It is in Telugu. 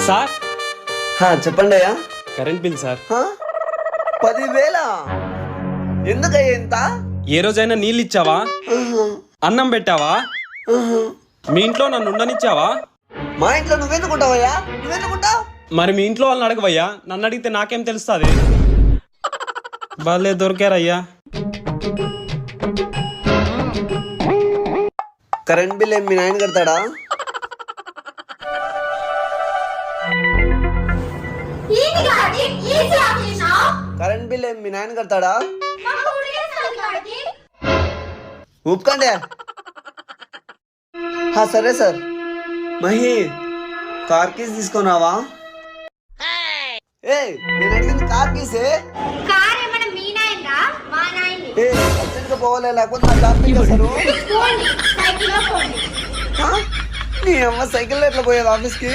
సార్ చెప్పండి అయ్యా. Current bill sir. 10,000 ఎందుకయ్యా ఇంత? ఏ రోజైనా నీళ్ళు ఇచ్చావా? అన్నం పెట్టావా? మీ ఇంట్లో నన్ను ఉండనిచ్చావా? మా ఇంట్లో నువ్వెందుకుంటావయ్యా? నువ్వెందుకుంటావు? మరి మీ ఇంట్లో వాళ్ళని అడగవయ్యా, నన్ను అడిగితే నాకేం తెలుస్తుంది? వాళ్ళే దొరికారయ్యా. కరెంట్ బిల్ ఏం మీ నాయన కడతాడా? కరెంట్ బిల్ ఏం మీ నాయన కడతాడా? ఊపుకోండి. సరే సార్. మహి, కార్ కీస్ తీసుకున్నావా? నేను అడిగింది కార్ కీసే. అర్జెంట్ గా పోవాలే, లేకపోతే నా కార్ తీసేస్తారు. నీ అమ్మ సైకిల్ ఎట్లా పోయేది ఆఫీస్ కి?